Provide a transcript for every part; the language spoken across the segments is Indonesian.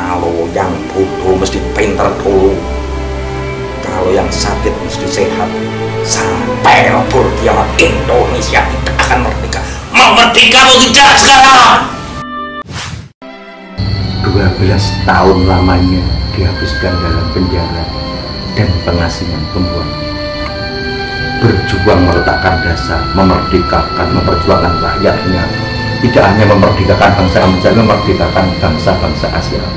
Kalau yang bodoh mesti pinter dulu. Kalau yang sakit mesti sehat. Sampai lebur kiamat Indonesia tidak akan merdeka. Mau merdeka atau tidak sekarang? 12 tahun lamanya dihabiskan dalam penjara dan pengasingan pembuangan. Berjuang meletakkan dasar, memerdekakan, memperjuangkan rakyatnya. Tidak hanya memerdekakan bangsa Indonesia, memerdekakan bangsa-bangsa Asia.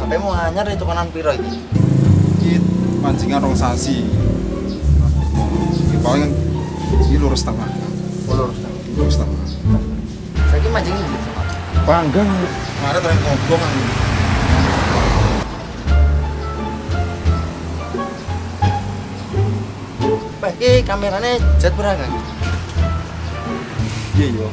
HP mau anyar itu kanan piro iki? Iki pancingan rong sasi. Iki paling iki lurus tengah. Lurus tengah. Lurus tengah. Saiki mancing ndi? Panggang. Kemarin tren ngobong kan. Pak, iki kamerane jet berapa kan? Iya yo.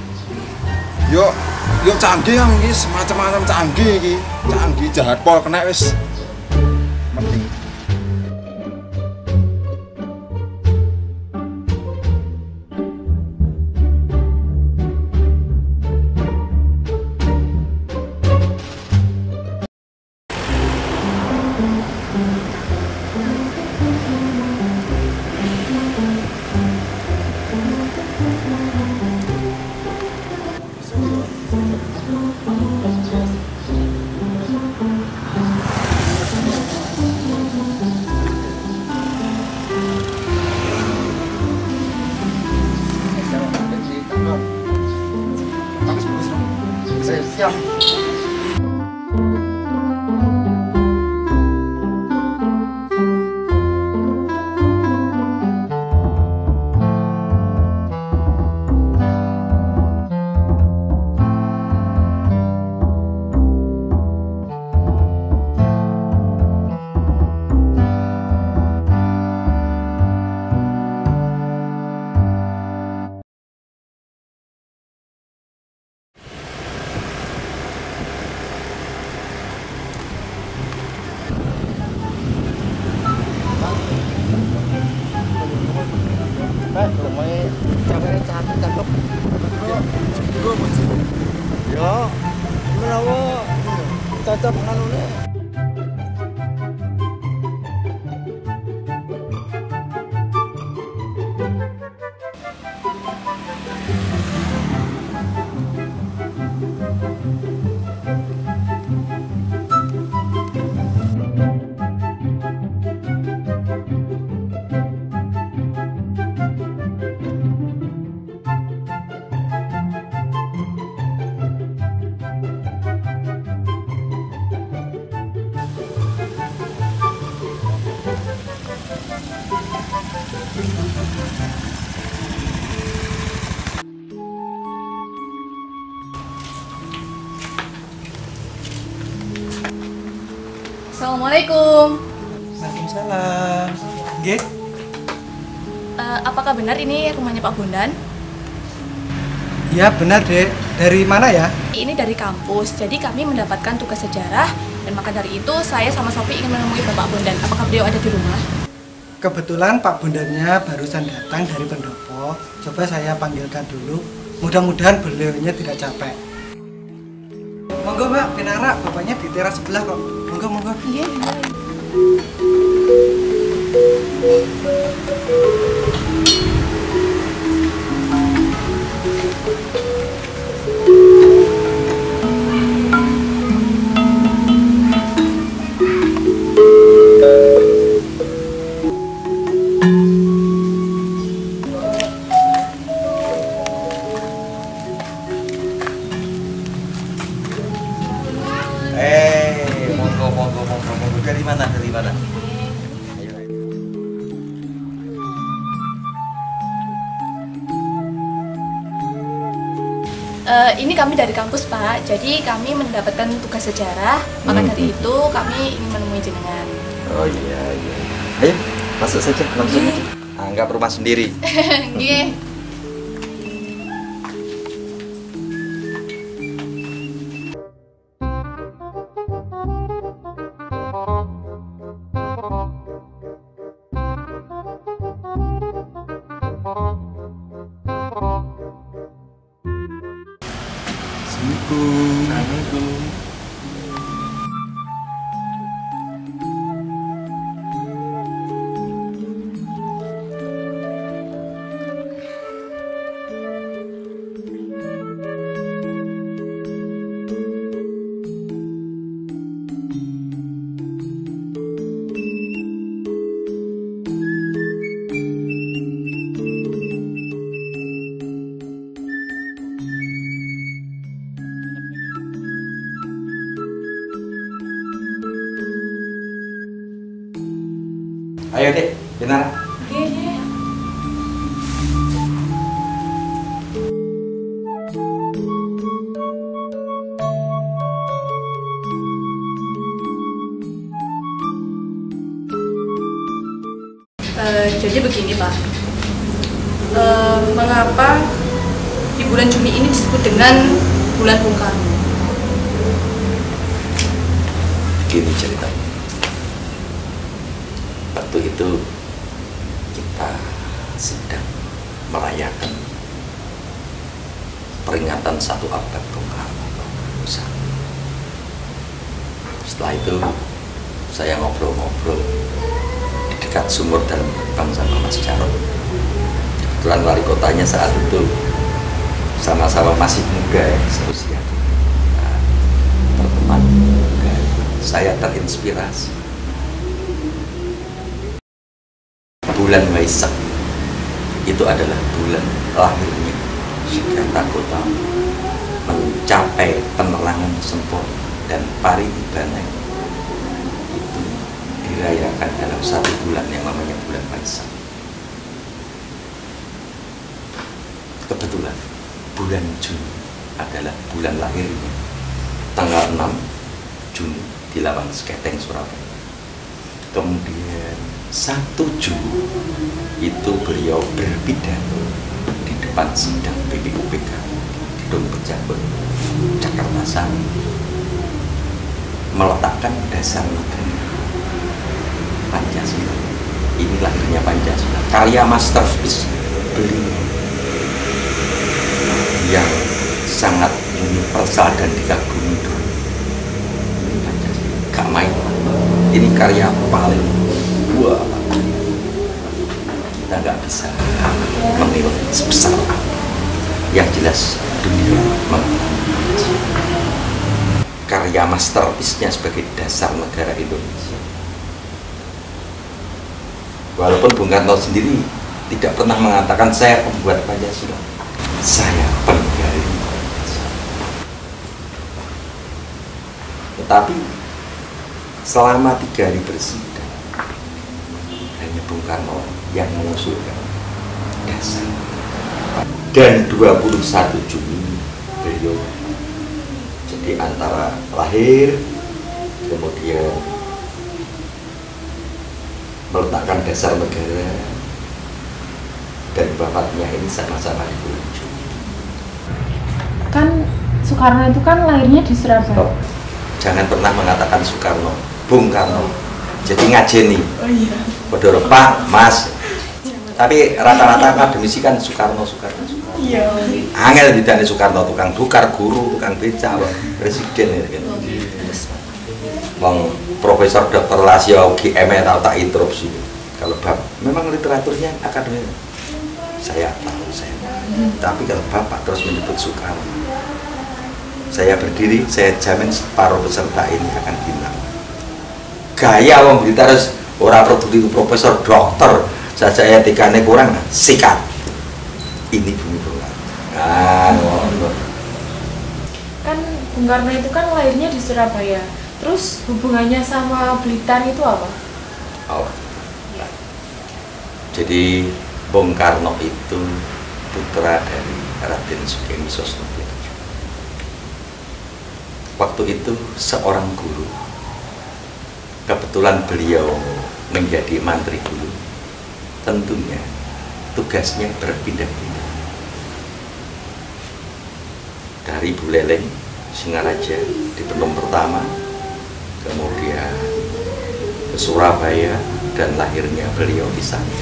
Yo canggih yang iki semacam-macam canggih iki. Canggih jahat pol kena wis. Mending Siap. Assalamualaikum. Waalaikumsalam. Nggih. Apakah benar ini rumahnya Pak Bondan? Iya benar, Dek. Dari mana ya? Ini dari kampus, jadi kami mendapatkan tugas sejarah dan maka dari itu saya sama Sofi ingin menemui Bapak Bondan. Apakah beliau ada di rumah? Kebetulan Pak Bondannya barusan datang dari pendopo. Coba saya panggilkan dulu. Mudah-mudahan beliaunya tidak capek. Monggo Mbak, Pinara, bapaknya di teras sebelah kok. Monggo, monggo. Iya. Monggo. Dari mana? Ayo. Ini kami dari kampus Pak, jadi kami mendapatkan tugas sejarah, maka dari itu kami ingin menemui jenengan. Oh iya. Ayo, masuk saja, langsung aja. Anggap rumah sendiri. Nggih. Assalamualaikum. Ayo Dek, benar. Jadi begini Pak, mengapa di bulan Juni ini disebut dengan bulan Bung Karno? Gini ceritanya. Waktu itu kita sedang merayakan peringatan 1 abad Bung Karno. Setelah itu saya ngobrol-ngobrol di dekat sumur dalam gerbang sama Mas Jarot. Kebetulan wali kotanya saat itu sama-sama masih muda ya, seusia. Nah, berteman muda, saya terinspirasi. Bulan Waisak itu adalah bulan lahirnya Jakarta Kota mencapai penerangan sempurna dan parinibbana itu dirayakan dalam 1 bulan yang namanya bulan Waisak. Kebetulan bulan Juni adalah bulan lahirnya, tanggal 6 Juni di Lawang Seketeng, Surabaya. Kemudian 1 Juni itu beliau berpidato di depan sidang BPUPK Gedung Pejabat Jakarta Sana, meletakkan dasar negara Pancasila. Ini lahirnya Pancasila, karya masterpiece beliau yang sangat universal dan dikagumi dunia. Ini Pancasila, gak main. Ini karya paling wah, kita nggak bisa menilai sebesar apa. Yang jelas dunia mengetahui karya masterpiece-nya sebagai dasar negara Indonesia. Walaupun Bung Karno sendiri tidak pernah mengatakan saya pembuat Pancasila, saya penggali Pancasila. Tetapi selama 3 hari bersidang, hanya Bung Karno yang mengusulkan dasar. Dan 21 Juni beliau jadi antara lahir kemudian meletakkan dasar negara, dan bapaknya ini sama-sama dibujuk. Kan Soekarno itu kan lahirnya di Surabaya. Oh, jangan pernah mengatakan Soekarno, Bung Karno. Jadi ngajeni. Oh iya. Padha Pak, Mas. Tapi rata-rata akademisi kan Soekarno. Iya. Angel didane Soekarno, tukang dukar, guru, tukang beca, presiden ya kan. Wong Profesor Dr. Lasio UGM tau tak interupsi. Kalau bab memang literaturnya akademik. Saya tahu. Tapi kalau Bapak terus menyebut Soekarno, saya berdiri, saya jamin separuh peserta ini akan hilang. Gaya wong Blitar harus orang produktif profesor dokter saja etikanya kurang, sikat. Ini bumi bola. Kan Bung Karno itu kan lahirnya di Surabaya. Terus hubungannya sama Blitar itu apa? Oh. Jadi Bung Karno itu putra dari Raden Sukemi Sosrojo. Waktu itu seorang guru, kebetulan beliau menjadi mantri guru, tentunya tugasnya berpindah-pindah. Dari Buleleng, Singaraja di Penom pertama, kemudian ke Surabaya, dan lahirnya beliau di sana.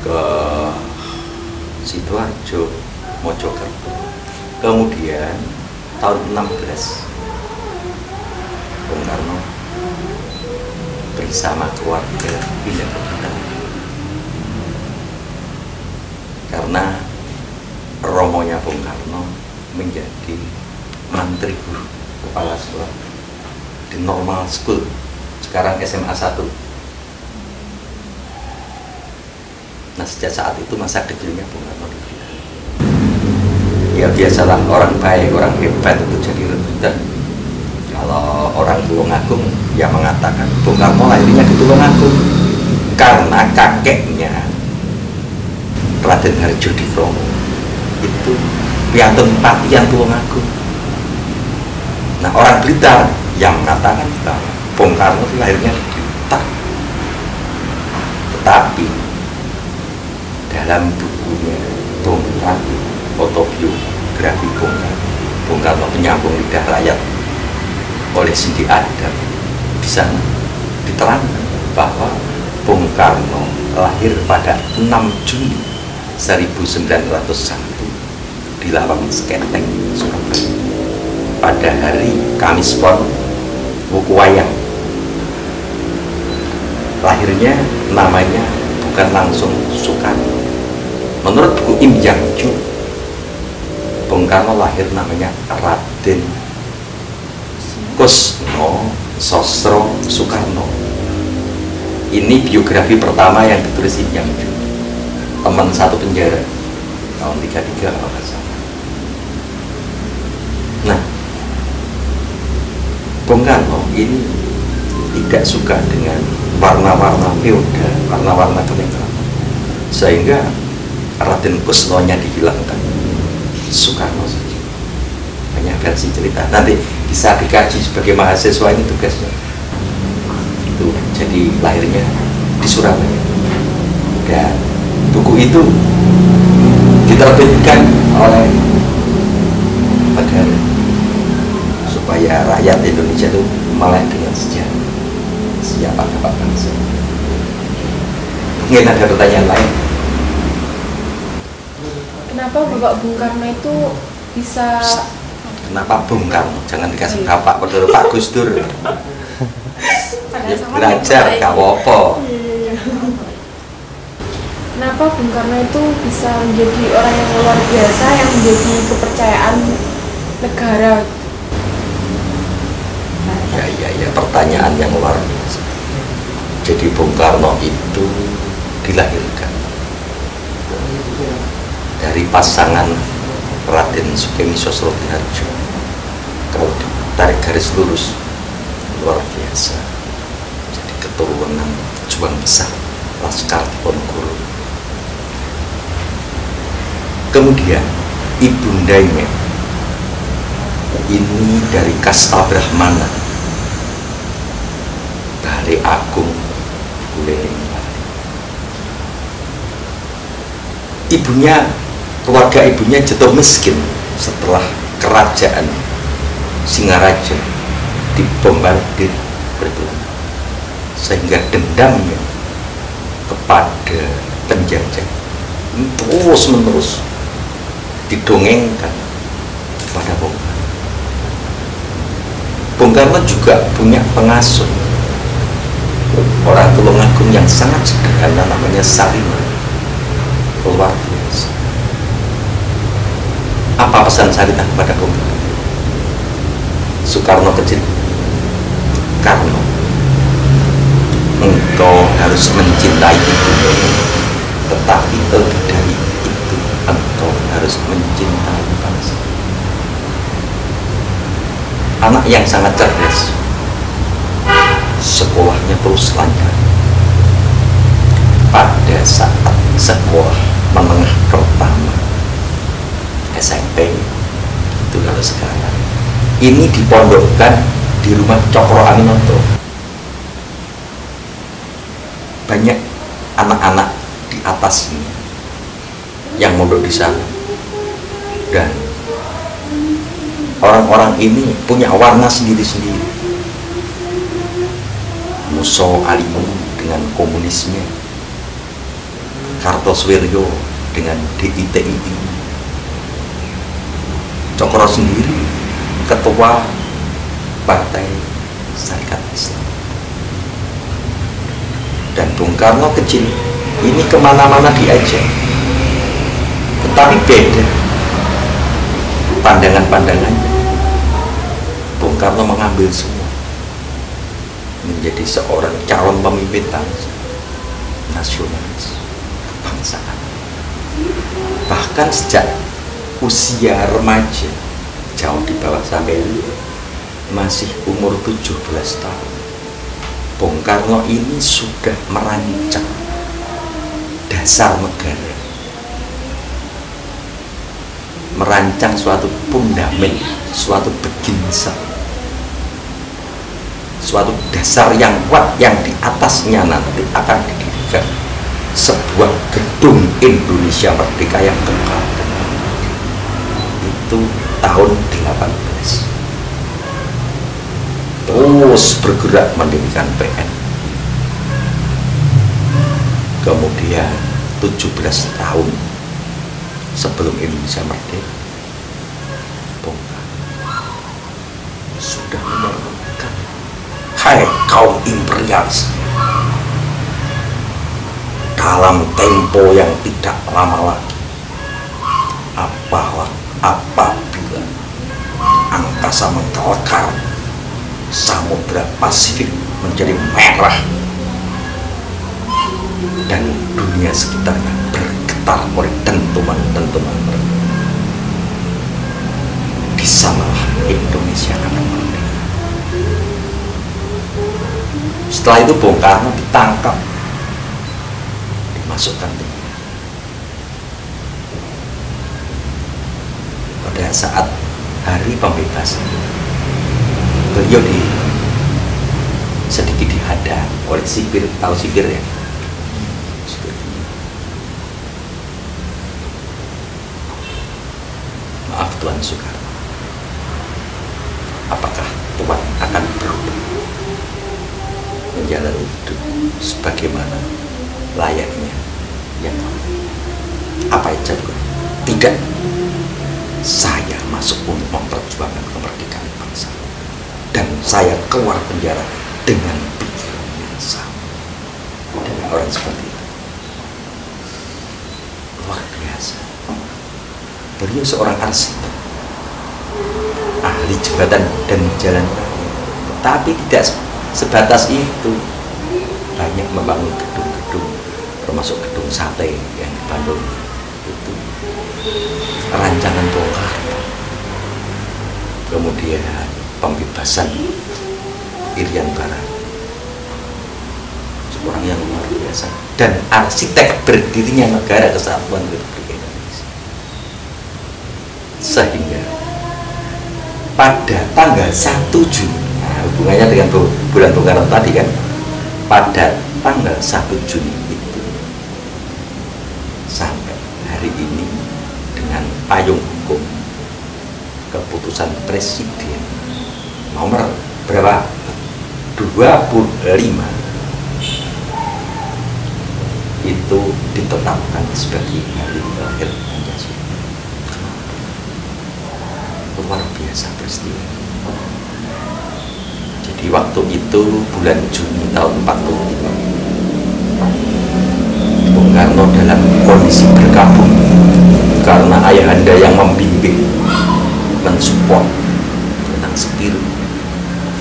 Ke Sidoarjo, Mojokerto. Kemudian tahun 16 Bung Karno bersama keluarga pindah ke Betawi. Karena romonya Bung Karno menjadi mantri guru kepala sekolah di Normal School, sekarang SMA 1. Nah, sejak saat itu masa kecilnya Bung Karno di Betawi. Ya biasalah, orang baik, orang hebat itu jadi rebutan. Kalau orang Tulungagung yang mengatakan Bung Karno lahirnya di Tulungagung karena kakeknya Raden Harjodikromo itu piantun Patian Tulungagung. Nah, orang Blitar yang mengatakan bahwa Bung Karno lahirnya di Blitar. Tetapi dalam bukunya Bung Karno, autobiografi Bung Karno Penyambung Lidah Rakyat oleh Sindi Adam, di sana diterangkan bahwa Bung Karno lahir pada 6 Juni 1901 di Lawang Seketeng, Surabaya, pada hari Kamis Pon, Wuku Wayang. Lahirnya namanya bukan langsung Soekarno. Menurut buku Im Yang Ju, Bung Karno lahir namanya Raden Kusno Sosro Soekarno. Ini biografi pertama yang ditulis Im Yang Ju, teman satu penjara tahun 33 kalau nggak salah. Nah, Bung Karno ini tidak suka dengan warna-warna feodal, warna-warna kenetralan, sehingga Raden Kusno-nya dihilangkan, Soekarno saja. Banyak versi cerita, nanti bisa dikaji sebagai mahasiswa, ini tugasnya. Itu jadi lahirnya di Surabaya, dan buku itu diterbitkan oleh negara supaya rakyat Indonesia itu melek dengan sejarah siapa bapak bangsa. Mungkin ada pertanyaan lain. Kenapa Bapak Bung Karno itu bisa... Kenapa Bung Karno? Jangan dikasih bapak, padahal Pak Gus Dur. Ya, belajar, gak apa-apa. Kenapa Bung Karno itu bisa menjadi orang yang luar biasa, yang menjadi kepercayaan negara? Ya, pertanyaan yang luar biasa. Jadi Bung Karno itu dilahirkan dari pasangan Raden Sukemi Sosrojo. Kalau ditarik garis lurus, luar biasa. Jadi keturunan juang besar Laskar Diponegoro. Kemudian ibundanya ini dari kasta Brahmana, Bahari Sri Agung Gulening. Keluarga ibunya jatuh miskin setelah kerajaan Singaraja dibombardir berbulan, sehingga dendamnya kepada penjajah terus menerus didongengkan kepada Bung Karno. Bung Karno juga punya pengasuh, orang Tulungagung yang sangat sederhana, namanya Salimah. Luar biasa. Apa pesan Salimah kepada Bung Karno? Soekarno kecil, Karno, engkau harus mencintai ibumu, tetapi lebih dari itu engkau harus mencintai bangsa. Anak yang sangat cerdas, sekolahnya terus lancar. Pada saat sekolah menengah pertama SMP, itu kalau sekarang ini dipondokkan di rumah Cokro Aminoto. Banyak anak-anak di atasnya yang mondok di sana, dan orang-orang ini punya warna sendiri-sendiri. Muso Alimu dengan komunisnya, Kartosuwiryo dengan DITI, Cokro sendiri ketua Partai Syarikat Islam. Dan Bung Karno kecil ini kemana-mana diajak, tetapi beda pandangan-pandangannya. Bung Karno mengambil semua, menjadi seorang calon pemimpin bangsa, nasionalis, kebangsaan. Bahkan sejak usia remaja, jauh di bawah sampean, masih umur 17 tahun, Bung Karno ini sudah merancang dasar negara, merancang suatu fundament, suatu beginsa, suatu dasar yang kuat yang di atasnya nanti akan didirikan sebuah gedung Indonesia Merdeka yang kekal. Itu tahun 18. Terus bergerak mendirikan PN. Kemudian 17 tahun sebelum Indonesia merdeka, Bung Karno sudah menyampaikan, hai kaum imperialis, dalam tempo yang tidak lama lagi, apabila angkasa menggelegar, Samudra Pasifik menjadi merah, dan dunia sekitarnya bergetar oleh dentuman-dentuman mereka, di sanalah Indonesia akan merdeka. Setelah itu Bung Karno ditangkap, dimasukkan penjara. Pada saat hari pembebasan, beliau sedikit dihadang oleh sipir, tahu sipir ya? Sipir. Maaf Tuan Soekarno, apakah Tuan akan berubah menjalani hidup sebagaimana layaknya yang lain? Apa yang jadi? Tidak, saya masuk untuk memperjuangkan kemerdekaan bangsa, dan saya keluar penjara dengan pikiran yang sama. Dengan orang seperti itu, luar biasa. Beliau seorang arsitek, ahli jembatan dan jalan raya, tapi tidak sebatas itu. Banyak membangun gedung-gedung, termasuk gedung sate yang di Bandung. Itu rancangan Bung Karno. Kemudian pembebasan Irian Barat, seorang yang luar biasa, dan arsitek berdirinya negara kesatuan Republik Indonesia. Sehingga pada tanggal 1 Juni, nah hubungannya dengan bulan Bung Karno tadi kan, pada tanggal 1 Juni itu sampai hari ini dengan payung hukum keputusan Presiden nomor berapa? 25 itu ditetapkan sebagai hari lahir Pancasila. Luar biasa peristiwa. Jadi waktu itu bulan Juni tahun 45, Bung Karno dalam kondisi berkabung karena ayahanda yang membimbing, mensupport tentang skill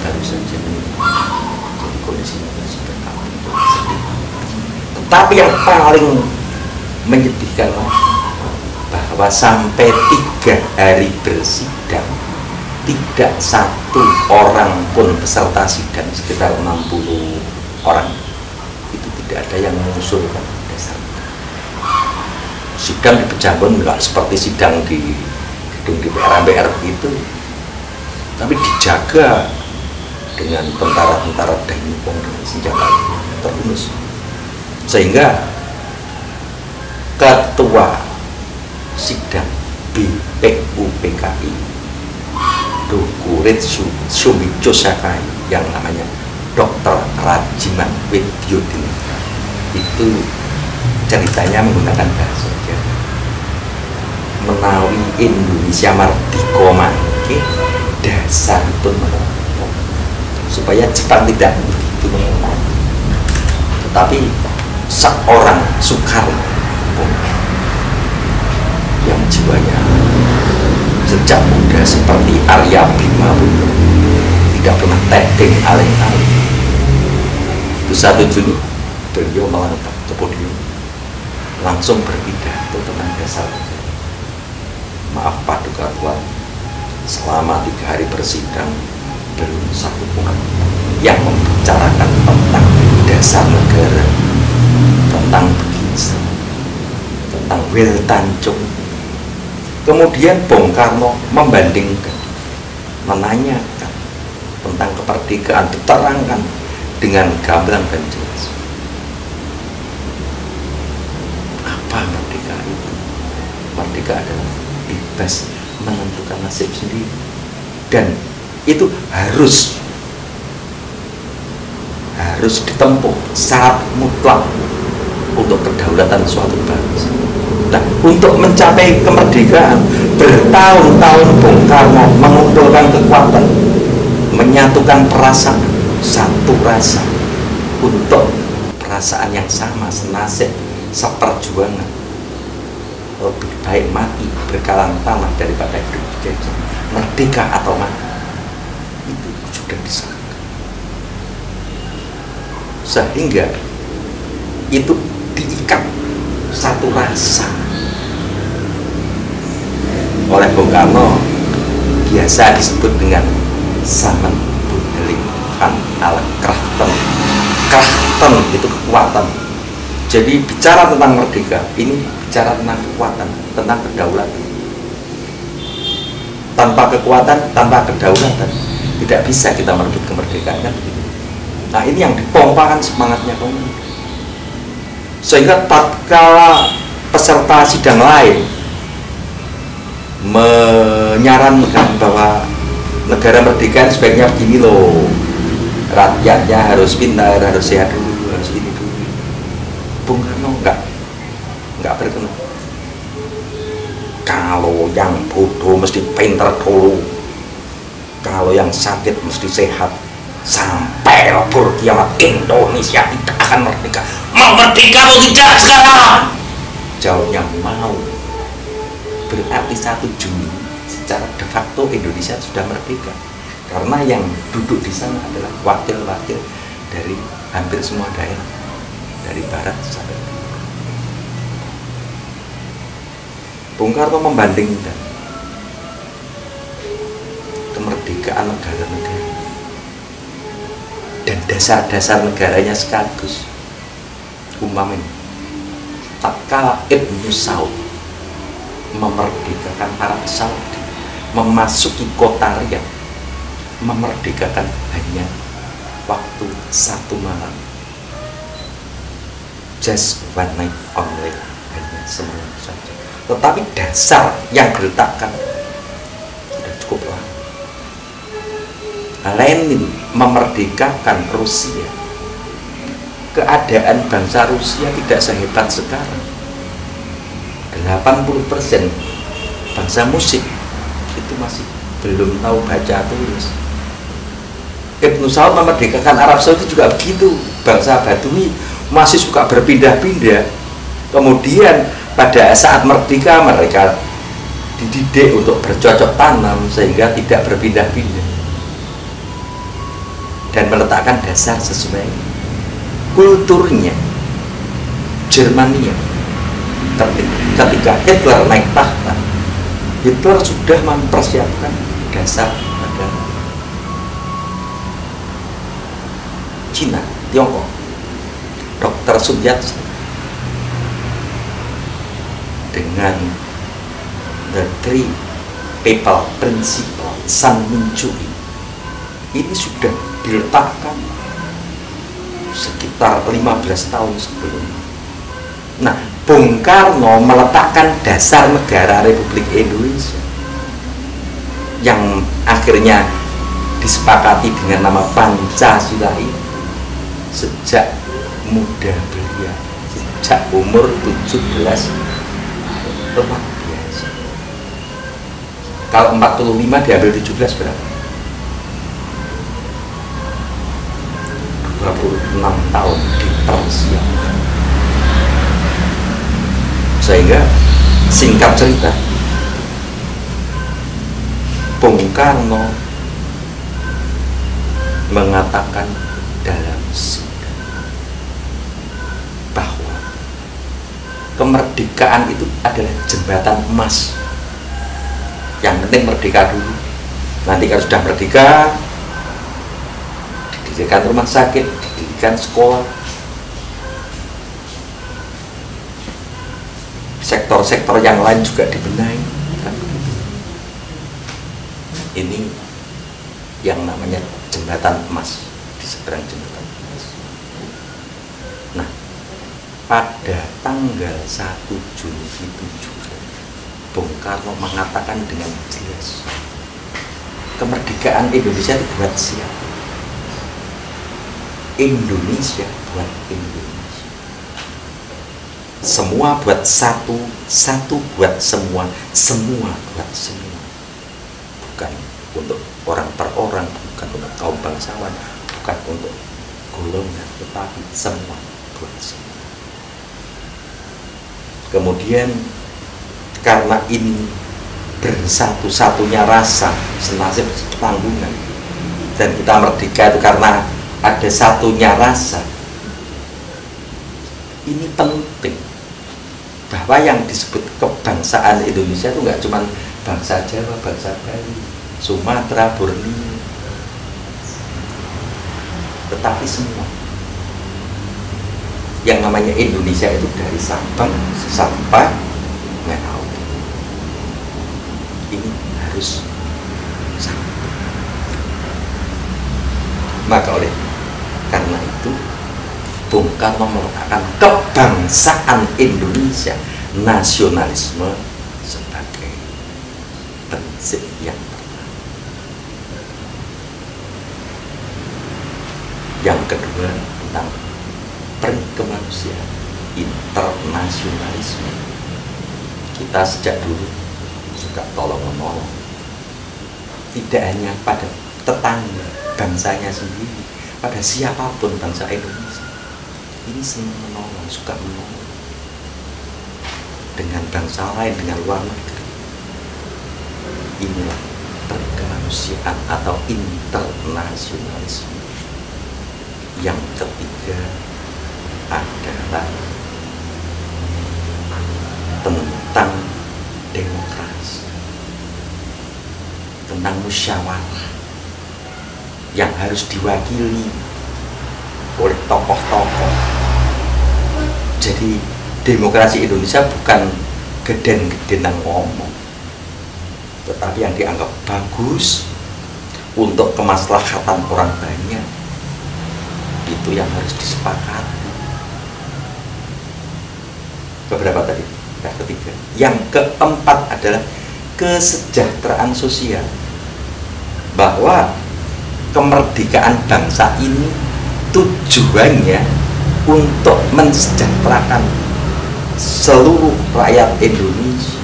baru saja meninggal. Jadi kondisinya masih berkabung. Tetapi yang paling menyedihkan bahwa sampai 3 hari bersidang tidak satu orang pun peserta sidang, sekitar 60 orang itu tidak ada yang mengusulkan dasar. Sidang di Pejangon nggak seperti sidang di gedung DPR MPR itu, tapi dijaga dengan tentara-tentara Daimipong dengan senjata terhunus, sehingga ketua sidang BPUPKI Dokurit Sumicho Sakai yang namanya Dr. Rajiman Widyodin itu ceritanya menggunakan bahasa Jawa, menawi Indonesia mardika mangke dasar itu menopong supaya Jepang tidak begitu menopong. Tetapi seorang Soekarno yang jiwanya sejak muda seperti Arya Bima pun tidak pernah tedeng aleng-aleng. Itu 1 Juni beliau melangkah ke podium langsung berpidato tentang dasar. Maaf paduka Tuhan, selama 3 hari bersidang belum satu pun yang membicarakan tentang dasar negara, tentang begisa, tentang Wil Tanjung. Kemudian Bung Karno membandingkan, menanyakan tentang kemerdekaan, diterangkan dengan gamblang dan jelas. Apa merdeka itu? Merdeka adalah bebas menentukan nasib sendiri, dan itu harus ditempuh syarat mutlak untuk kedaulatan suatu bangsa. Nah, untuk mencapai kemerdekaan bertahun-tahun Bung Karno mengumpulkan kekuatan, menyatukan perasaan, satu rasa untuk perasaan yang sama, senasib, seperjuangan. Lebih baik mati berkalang tanah daripada hidup dijajah, merdeka atau mati. Itu sudah disahkan, sehingga itu diikat satu rasa oleh Bung Karno, biasa disebut dengan Samen Bundeling van alle Krachten. Krachten itu kekuatan. Jadi bicara tentang merdeka ini bicara tentang kekuatan, tentang kedaulatan. Tanpa kekuatan, tanpa kedaulatan tidak bisa kita merebut kemerdekaan, kan begitu. Nah, ini yang dipompakan semangatnya komunis, sehingga tatkala peserta sidang lain menyarankan bahwa negara merdeka sebaiknya begini loh, rakyatnya harus pintar, harus sehat dulu, harus ini dulu, Bung Karno enggak berkenan. Kalau yang bodoh mesti pintar dulu, kalau yang sakit mesti sehat, sampai lebur kiamat Indonesia tidak akan merdeka. Mau merdeka atau tidak sekarang? Jawabnya mau. Berarti 1 Juni secara de facto Indonesia sudah merdeka, karena yang duduk di sana adalah wakil-wakil dari hampir semua daerah, dari barat sampai timur. Bung Karno membandingkan kemerdekaan negara-negara dan dasar-dasar negaranya sekaligus. Umpamanya tatkala Ibnu Saud memerdekakan Arab Saudi, memasuki kota Riyadh, memerdekakan hanya waktu 1 malam just one night only, hanya semalam saja. Tetapi dasar yang diletakkan sudah cukup lama. Lenin memerdekakan Rusia. Keadaan bangsa Rusia tidak sehebat sekarang. 80% bangsa musik itu masih belum tahu baca tulis. Ibnu Saud memerdekakan Arab Saudi juga begitu. Bangsa Badui masih suka berpindah-pindah. Kemudian pada saat merdeka mereka dididik untuk bercocok tanam sehingga tidak berpindah-pindah dan meletakkan dasar sesuai kulturnya. Jermania ketika Hitler naik tahta, Hitler sudah mempersiapkan dasar negara. Cina, Tiongkok, Dr. Sun Yat-sen dengan the three people principle San Mincuyi ini sudah diletakkan sekitar 15 tahun sebelumnya. Nah, Bung Karno meletakkan dasar negara Republik Indonesia yang akhirnya disepakati dengan nama Pancasila ini sejak muda belia, sejak umur 17 luar biasa. Kalau 45 diambil 17 berapa? 26 tahun dipersiapkan. Sehingga singkat cerita, Bung Karno mengatakan dalam sidang bahwa kemerdekaan itu adalah jembatan emas. Yang penting merdeka dulu. Nanti kalau sudah merdeka, didirikan rumah sakit, didirikan sekolah, sektor-sektor yang lain juga dibenahi. Ini yang namanya jembatan emas, di seberang jembatan emas. Nah, pada tanggal 1 Juni itu juga Bung Karno mengatakan dengan jelas, kemerdekaan Indonesia itu buat siapa? Indonesia buat Indonesia. Semua buat satu, satu buat semua, semua buat semua. Bukan untuk orang per orang, bukan untuk kaum bangsawan, bukan untuk golongan, tetapi semua buat semua. Kemudian karena ini bersatu-satunya rasa, senasib setanggungan, dan kita merdeka itu karena ada satunya rasa. Ini penting bahwa yang disebut kebangsaan Indonesia itu nggak cuma bangsa Jawa, bangsa Bali, Sumatera, Borneo, tetapi semua. Yang namanya Indonesia itu dari Sabang sampai Merauke. Ini harus sama. Maka oleh karena itu Bung Karno meletakkan kebangsaan Indonesia, nasionalisme sebagai prinsip yang pertama. Yang kedua tentang perkemanusiaan, internasionalisme. Kita sejak dulu suka tolong-menolong, tidak hanya pada tetangga, bangsanya sendiri, pada siapapun bangsa Indonesia. Ini senang menolong, suka menolong dengan bangsa lain, dengan luar negeri. Inilah perkemanusiaan atau internasionalisme. Yang ketiga adalah tentang demokrasi, tentang musyawarah yang harus diwakili oleh tokoh-tokoh. Jadi demokrasi Indonesia bukan geden-gedenan ngomong, tetapi yang dianggap bagus untuk kemaslahatan orang banyak, itu yang harus disepakati. beberapa tadi. Yang ketiga, yang keempat adalah kesejahteraan sosial, bahwa kemerdekaan bangsa ini tujuannya untuk mensejahterakan seluruh rakyat Indonesia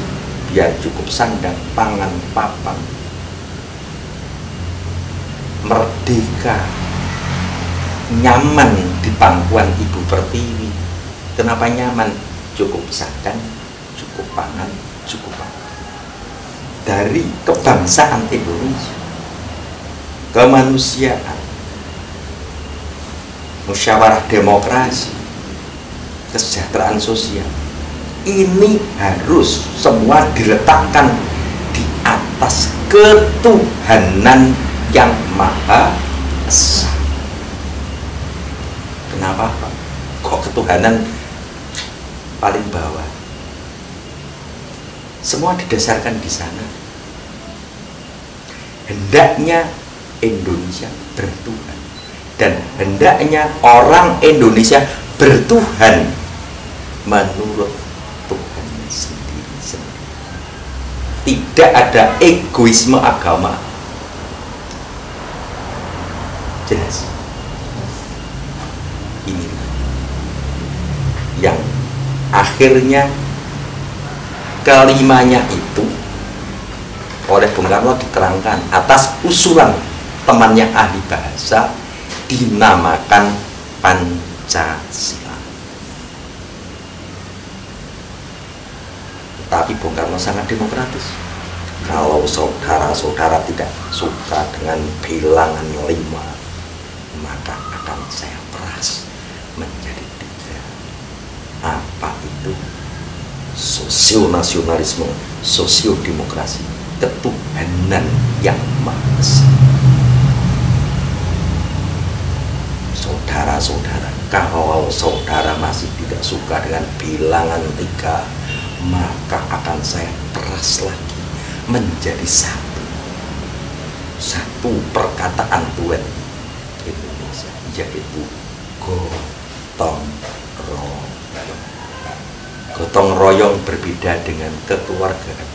biar cukup sandang, pangan, papan, merdeka, nyaman di pangkuan ibu pertiwi. Kenapa nyaman? Cukup sandang, cukup pangan, cukup papan. Dari kebangsaan Indonesia, kemanusiaan, musyawarah demokrasi, kesejahteraan sosial, ini harus semua diletakkan di atas ketuhanan yang Maha Esa. Kenapa, Pak? Kok ketuhanan paling bawah? Semua didasarkan di sana. Hendaknya Indonesia bertuhan, dan hendaknya orang Indonesia bertuhan menurut Tuhannya sendiri-sendiri. Tidak ada egoisme agama. Jelas? Ini yang akhirnya kelimanya itu oleh Bung Karno diterangkan atas usulan temannya ahli bahasa, dinamakan Pancasila. Tapi Bung Karno sangat demokratis. Kalau saudara-saudara tidak suka dengan bilangan 5, maka akan saya peras menjadi 3. Apa itu? Sosionasionalisme, sosiodemokrasi, ketuhanan yang Maha Esa. Saudara-saudara, kalau saudara masih tidak suka dengan bilangan 3, maka akan saya peras lagi menjadi satu perkataan tulen Indonesia, yaitu gotong royong. Gotong royong berbeda dengan kekeluargaan.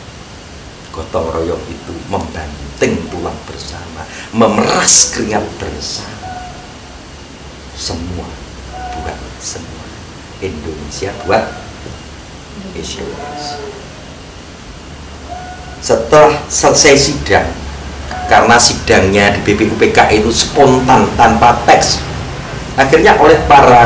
Gotong royong itu membanting tulang bersama, memeras keringat bersama. Semua buat semua. Indonesia buat Indonesia. Setelah selesai sidang, karena sidangnya di BPUPK itu spontan tanpa teks, akhirnya oleh para